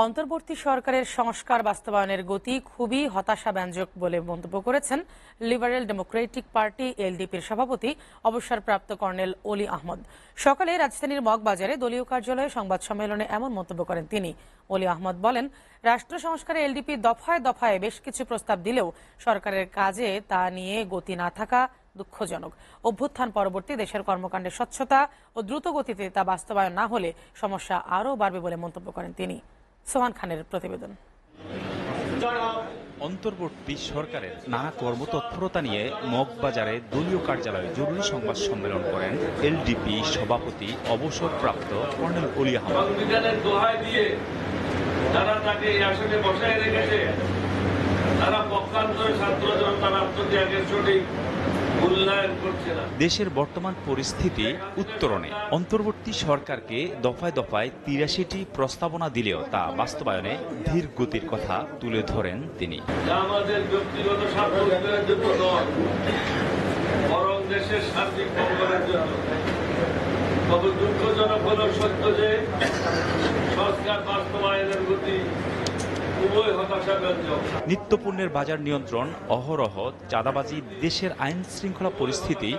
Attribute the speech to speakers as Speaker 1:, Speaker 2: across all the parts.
Speaker 1: অন্তর্বর্তী সরকারের সংস্কার বাস্তবায়নের গতি খুবই হতাশাব্যঞ্জক বলে মন্তব্য করেছেন লিবারেল ডেমোক্রেটিক পার্টি এলডিপির সভাপতি অবসরপ্রাপ্ত কর্নেল অলি আহমদ। সকালে রাজধানীর মগবাজারে দলীয় কার্যালয়ে সংবাদ সম্মেলনে এমন মন্তব্য করেন তিনি। অলি আহমদ বলেন, রাষ্ট্র সংস্কারে এলডিপি দফায় দফায় বেশ কিছু প্রস্তাব দিলেও সরকারের কাজে তা নিয়ে গতি না থাকা দুঃখজনক। অভ্যুত্থান পরবর্তী দেশের কর্মকাণ্ডের স্বচ্ছতা ও দ্রুত গতিতে তা বাস্তবায়ন না হলে সমস্যা আরও বাড়বে বলে মন্তব্য করেন তিনি। সোহান খানের প্রতিবেদন।
Speaker 2: অন্তর্বর্তী সরকারের নানা কর্মতৎপরতা নিয়ে মগবাজারে দলীয় কার্যালয়ে জরুরি সংবাদ সম্মেলন করেন এলডিপি সভাপতি অবসরপ্রাপ্ত কর্নেল অলি আহমদ।
Speaker 3: সংবিধানের দোহাই দিয়ে যারা তাকে এই আসনে বসায় রেখেছে, তারা পক্ষান্তরে ছাত্র জনতার আত্মত্যাগের সঠিক মূল্যায়ন করছে না।
Speaker 2: দেশের বর্তমান পরিস্থিতি উত্তরণে অন্তর্বর্তী সরকারকে দফায় দফায় ৮৩টি প্রস্তাবনা দিলেও তা বাস্তবায়নে ধীর গতির কথা তুলে ধরেন তিনি।
Speaker 3: আমাদের ব্যক্তিগত স্বার্থ উন্নয়নের জন্য নয়, বরং দেশের সার্বিক মঙ্গলের জন্য। তবে দুঃখজনক হলেও সত্য যে সংস্কার বাস্তবায়নের গতি খুবই হতাশাব্যঞ্জক।
Speaker 2: নিত্যপণ্যের বাজার নিয়ন্ত্রণ, অহরহ চাঁদাবাজি, দেশের আইন শৃঙ্খলা পরিস্থিতি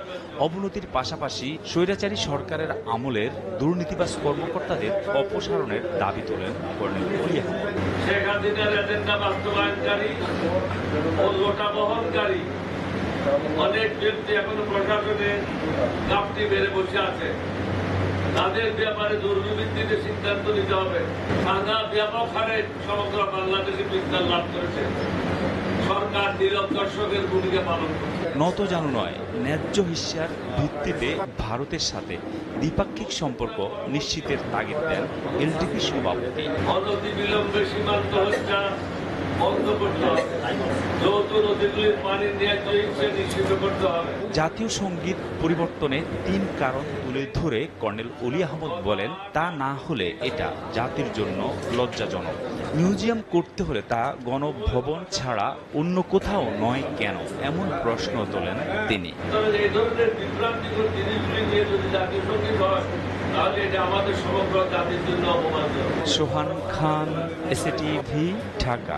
Speaker 2: অবনতির পাশাপাশি স্বৈরাচারী সরকারের আমলের দুর্নীতিবাজ কর্মকর্তাদের অপসারণের দাবি তোলেন কর্নেল অলি আহমদ।
Speaker 3: শেখ হাসিনার এজেন্ডা বাস্তবায়নকারী ও লোটা বহনকারী অনেক ব্যক্তি এখনো প্রশাসনে ঘাপটি বেড়ে বসে আছে। তাদের ব্যাপারে দুর্নীতিতে সিদ্ধান্ত নিতে হবে। সাদা ব্যাপক হারে সমগ্র বাংলাদেশে বিস্তার লাভ করেছে। সরকার নীরব দর্শকের ভূমিকা পালন করছে।
Speaker 2: নত জানু নয়, ন্যায্য হিস্যার ভিত্তিতে ভারতের সাথে দ্বিপাক্ষিক সম্পর্ক নিশ্চিতের তাগিদ দেন এলডিপি সভাপতি।
Speaker 3: অনতিবিলম্বে সীমান্ত হত্যা বন্ধ করতে হবে। যৌথ নদীগুলির পানি নিশ্চিত করতে হবে।
Speaker 2: জাতীয় সঙ্গীত পরিবর্তনে ৩ কারণ তুলে ধরে কর্নেল অলি আহমদ বলেন, তা না হলে এটা জাতির জন্য লজ্জাজনক। মিউজিয়াম করতে হলে তা গণভবন ছাড়া অন্য কোথাও নয় কেন, এমন প্রশ্ন তোলেন তিনি।
Speaker 3: এই ধরনের বিভ্রান্তিকর জিনিসগুলি নিয়ে যদি জাতীয় সঙ্গীত হয়, তাহলে এটা আমাদের সমগ্র জাতির জন্য অপমানজনক।
Speaker 2: সোহান খান, এসএটিভি, ঢাকা।